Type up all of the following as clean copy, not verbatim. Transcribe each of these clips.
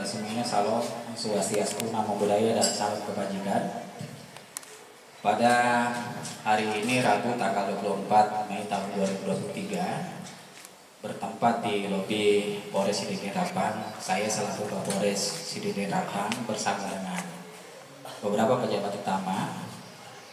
semuanya, salam swastiastu, namo buddhaya, dan salam kebajikan. Pada hari ini Rabu tanggal 24 Mei tahun 2023, bertempat di lobi Polres Sididin Rapang, saya selaku Kapolres Sididin Rapang bersama dengan beberapa pejabat utama,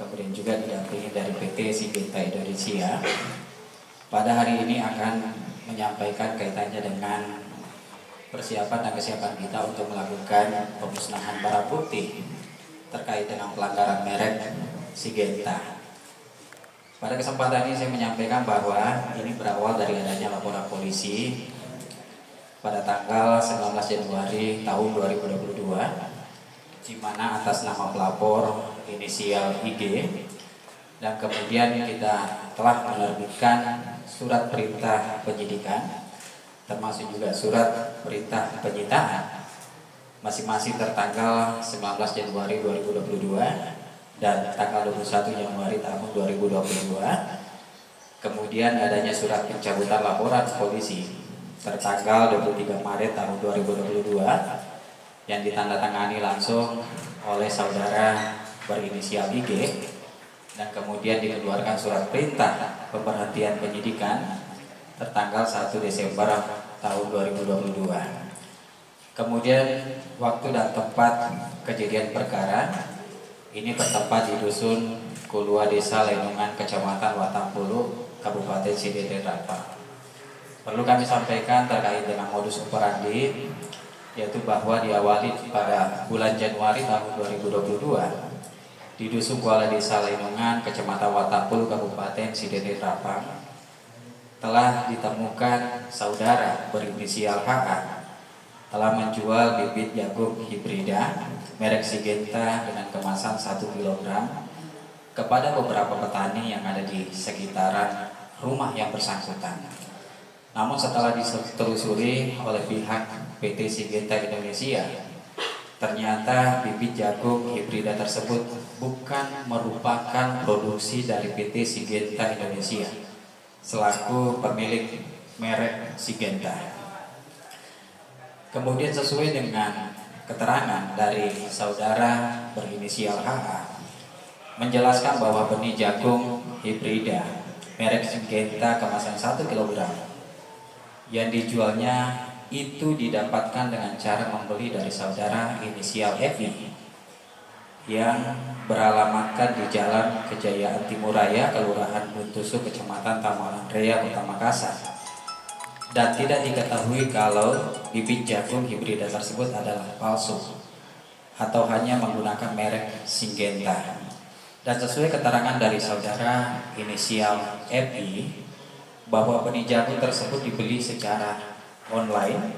kemudian juga didampingi dari PT Syngenta Indonesia. Pada hari ini akan menyampaikan kaitannya dengan persiapan dan kesiapan kita untuk melakukan pemusnahan barang bukti terkait dengan pelanggaran merek Syngenta. Pada kesempatan ini saya menyampaikan bahwa ini berawal dari adanya laporan polisi pada tanggal 19 Januari tahun 2022, di mana atas nama pelapor inisial IG, dan kemudian kita telah menerbitkan surat perintah penyidikan termasuk juga surat perintah penyitaan masing-masing tertanggal 19 Januari 2022 dan tanggal 21 Januari tahun 2022. Kemudian adanya surat pencabutan laporan polisi tertanggal 23 Maret tahun 2022 yang ditandatangani langsung oleh saudara berinisial IG, dan kemudian dikeluarkan surat perintah pemberhentian penyidikan tertanggal 1 Desember tahun 2022. Kemudian waktu dan tempat kejadian perkara ini bertempat di Dusun Kulua, Desa Lenungan, Kecamatan Watampulu, Kabupaten Sididin Rapang. Perlu kami sampaikan terkait dengan modus operandi, yaitu bahwa diawali pada bulan Januari tahun 2022 di Dusun Kuala Desa Lenungan, Kecamatan Watampulu, Kabupaten Sididin Rapang, telah ditemukan saudara berinisial HA telah menjual bibit jagung hibrida merek Syngenta dengan kemasan 1 kg kepada beberapa petani yang ada di sekitaran rumah yang bersangkutan. Namun setelah ditelusuri oleh pihak PT Syngenta Indonesia, ternyata bibit jagung hibrida tersebut bukan merupakan produksi dari PT Syngenta Indonesia selaku pemilik merek Syngenta. Kemudian sesuai dengan keterangan dari saudara berinisial HA menjelaskan bahwa benih jagung hibrida merek Syngenta kemasan 1 kg yang dijualnya itu didapatkan dengan cara membeli dari saudara inisial FI yang beralamatkan di Jalan Kejayaan Timur Raya, Kelurahan Buntusu, Kecamatan Taman Rea, Kota Makassar, dan tidak diketahui kalau bibit jagung hibrida tersebut adalah palsu atau hanya menggunakan merek Syngenta. Dan sesuai keterangan dari saudara inisial FI bahwa benih jagung tersebut dibeli secara online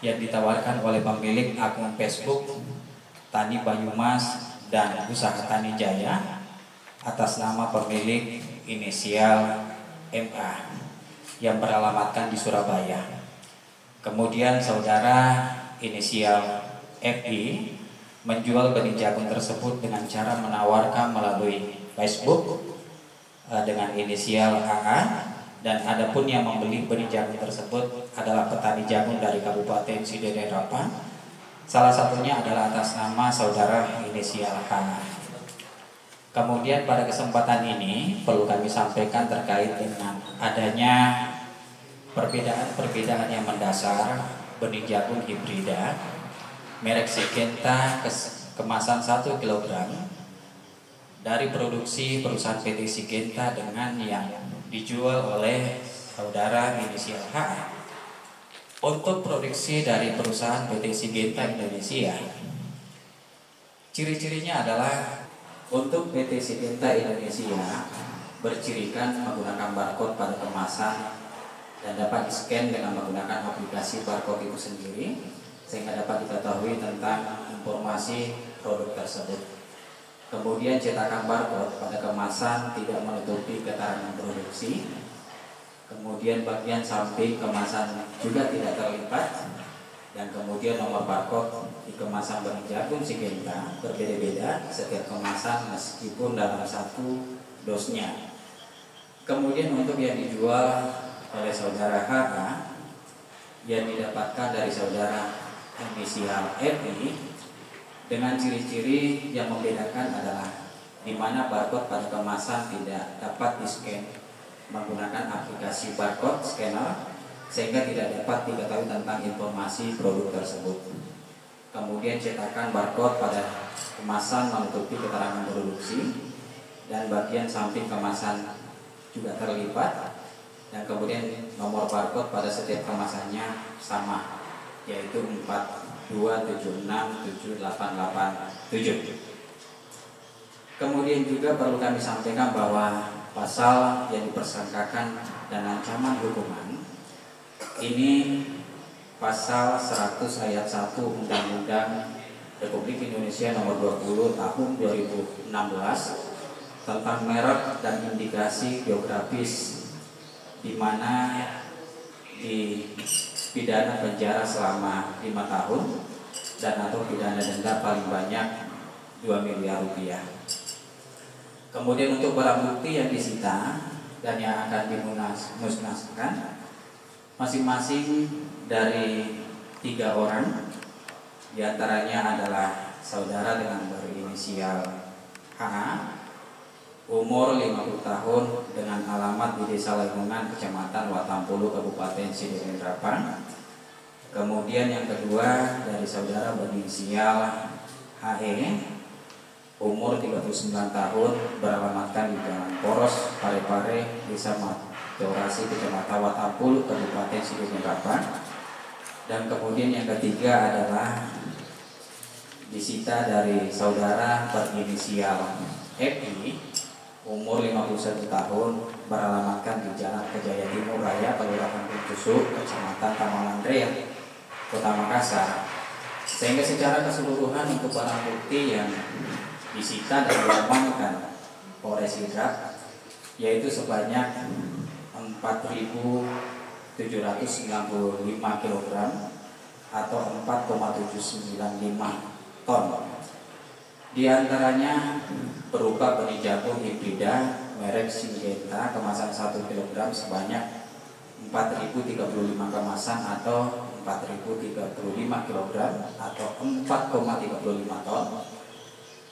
yang ditawarkan oleh pemilik akun Facebook Tani Banyumas dan Usaha Tani Jaya atas nama pemilik inisial MA yang beralamatkan di Surabaya. Kemudian saudara inisial FI menjual benih jagung tersebut dengan cara menawarkan melalui Facebook dengan inisial AA, dan adapun yang membeli benih jagung tersebut adalah petani jagung dari Kabupaten Sididin Rapang. Salah satunya adalah atas nama saudara inisial H. Kemudian pada kesempatan ini perlu kami sampaikan terkait dengan adanya perbedaan yang mendasar benih jagung hibrida merek Syngenta kemasan 1 kg dari produksi perusahaan PT Syngenta dengan yang dijual oleh saudara inisial H. Untuk produksi dari perusahaan PT Syngenta Indonesia, ciri-cirinya adalah untuk PT Syngenta Indonesia bercirikan menggunakan barcode pada kemasan dan dapat di-scan dengan menggunakan aplikasi barcode itu sendiri sehingga dapat diketahui tentang informasi produk tersebut. Kemudian cetakan barcode pada kemasan tidak menutupi keterangan produksi. Kemudian bagian samping kemasan juga tidak terlipat, dan kemudian nomor barcode di kemasan benih jagung Syngenta berbeda-beda setiap kemasan meskipun dalam satu dosnya. Kemudian untuk yang dijual oleh saudara HA yang didapatkan dari saudara inisial RI dengan ciri-ciri yang membedakan adalah di mana barcode pada kemasan tidak dapat di-scan menggunakan aplikasi barcode scanner sehingga tidak dapat diketahui tentang informasi produk tersebut. Kemudian cetakan barcode pada kemasan menutupi keterangan produksi dan bagian samping kemasan juga terlipat, dan kemudian nomor barcode pada setiap kemasannya sama, yaitu 427678887. Kemudian juga perlu kami sampaikan bahwa pasal yang dipersangkakan dan ancaman hukuman ini pasal 100 ayat 1 Undang-Undang Republik Indonesia nomor 20 tahun 2016 tentang merek dan indikasi geografis, di mana dipidana penjara selama 5 tahun dan atau pidana denda paling banyak 2 miliar rupiah. Kemudian untuk barang bukti yang disita dan yang akan dimusnahkan masing-masing dari 3 orang, diantaranya adalah saudara dengan berinisial HA, umur 50 tahun dengan alamat di Desa Laimungan, Kecamatan Watampulu, Kabupaten Sidoarjo. Kemudian yang kedua dari saudara berinisial HE, umur 39 tahun, beralamatkan di Jalan Poros, Parepare, Desa Majorasi, Kecamatan Watampulu, Kabupaten Sidoarjo. Dan kemudian yang ketiga adalah disita dari saudara berinisial FI, umur 51 tahun, beralamatkan di Jalan Kejaya Timur Raya, Kelurahan Puncusu, Kecamatan Tamangan Rea, Kota Makassar. Sehingga secara keseluruhan untuk barang bukti yang disita dan diamankan Polres Sidrap yaitu sebanyak 4.795 kg atau 4,795 ton. Di antaranya berupa benih jagung hibrida merek Syngenta kemasan 1 kg sebanyak 4.035 kemasan atau 4.035 kg atau 4,35 ton.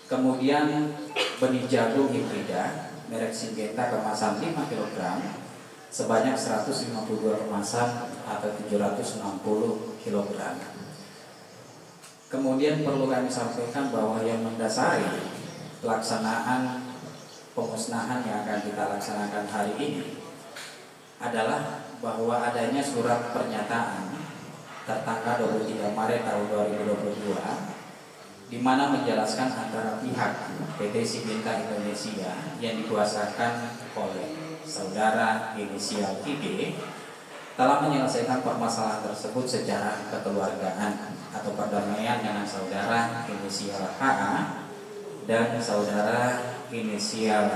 Kemudian benih jagung hibrida merek Syngenta kemasan 5 kg sebanyak 152 kemasan atau 760 kg. Kemudian perlu kami sampaikan bahwa yang mendasari pelaksanaan pemusnahan yang akan kita laksanakan hari ini adalah bahwa adanya surat pernyataan tertanggal 23 Maret tahun 2022 di mana menjelaskan antara pihak PT Syngenta Indonesia yang dikuasakan oleh saudara inisial IG telah menyelesaikan permasalahan tersebut secara kekeluargaan atau perdamaian dengan saudara inisial HA dan saudara inisial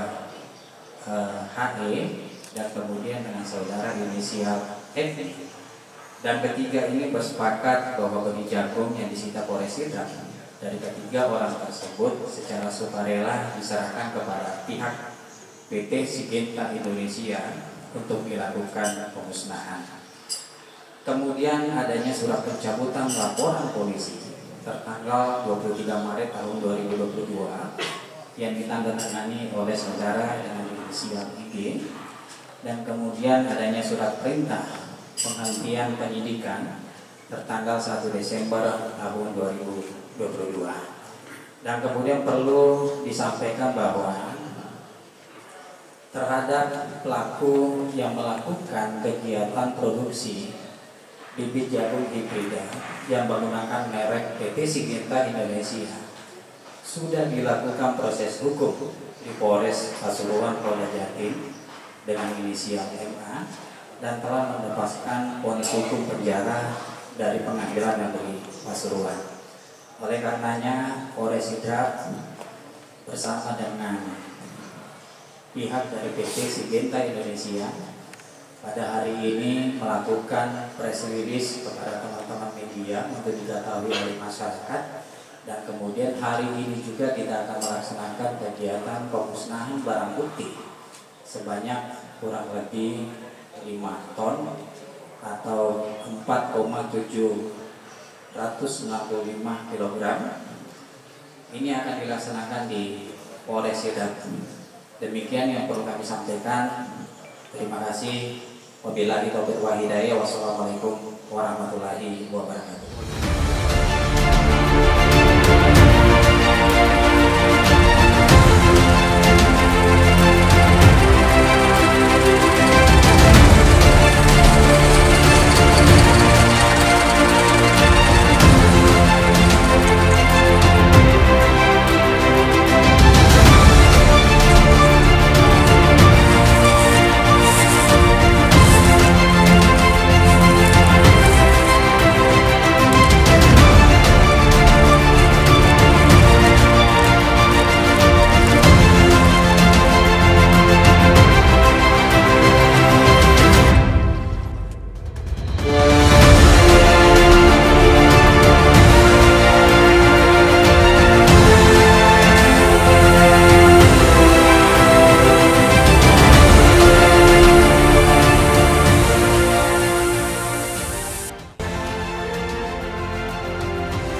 HE dan kemudian dengan saudara inisial FI. Dan ketiga ini bersepakat bahwa benih jagung yang disita Polres Sidrap dari ketiga orang tersebut secara sukarela diserahkan kepada pihak PT Syngenta Indonesia untuk dilakukan pemusnahan. Kemudian adanya surat pencabutan laporan polisi tertanggal 23 Maret tahun 2022 yang ditandatangani oleh saudara dengan inisial IG, dan kemudian adanya surat perintah penghentian penyidikan tertanggal 1 Desember tahun 2022. Dan kemudian perlu disampaikan bahwa terhadap pelaku yang melakukan kegiatan produksi bibit jagung hibrida yang menggunakan merek PT Syngenta Indonesia sudah dilakukan proses hukum di Polres Pasuruan, Polda Jatim dengan inisial MA dan telah mendapatkan vonis hukum penjara dari Pengadilan Negeri Pasuruan. Oleh karenanya Polres Sidrap bersama dengan pihak dari PT Syngenta Indonesia pada hari ini melakukan press release kepada teman-teman media untuk diketahui oleh masyarakat, dan kemudian hari ini juga kita akan melaksanakan kegiatan pemusnahan barang bukti sebanyak kurang lebih 5 ton atau 4,795 165 kg. Ini akan dilaksanakan di Polres Sidrap. Demikian yang perlu kami sampaikan. Terima kasih. Wabillahi taufiq wal hidayah. Wassalamualaikum warahmatullahi wabarakatuh.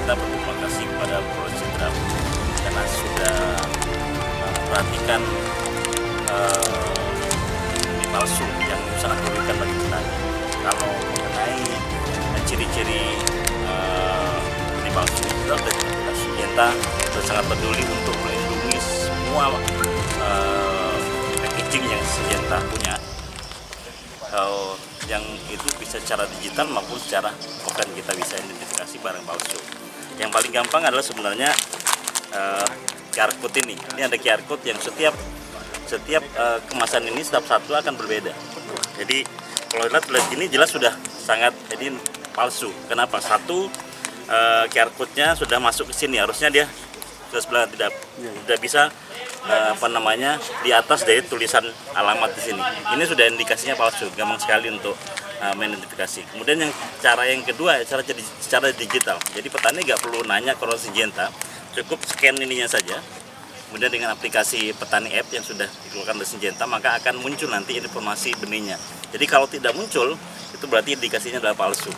Kita berterima kasih kepada Polres Sidrap karena sudah memperhatikan ini palsu yang sangat merugikan bagi petani. Kalau mengenai ciri-ciri ini palsu, kita sudah Syngenta sudah sangat peduli untuk melindungi semua packaging yang Syngenta punya. Yang itu bisa secara digital maupun secara offline kita bisa identifikasi barang palsu. Yang paling gampang adalah sebenarnya QR code ini. Ini ada QR code yang setiap kemasan ini setiap satu akan berbeda. Jadi kalau lihat ini jelas sudah sangat ini palsu. Kenapa? Satu QR code-nya sudah masuk ke sini, harusnya dia ke sebelah tidak bisa di atas dari tulisan alamat di sini. Ini sudah indikasinya palsu, gampang sekali untuk mengidentifikasi. Kemudian cara yang kedua secara digital. Jadi petani nggak perlu nanya ke Syngenta, cukup scan ininya saja. Kemudian dengan aplikasi petani app yang sudah dikeluarkan oleh Syngenta, maka akan muncul nanti informasi benihnya. Jadi kalau tidak muncul, itu berarti indikasinya adalah palsu.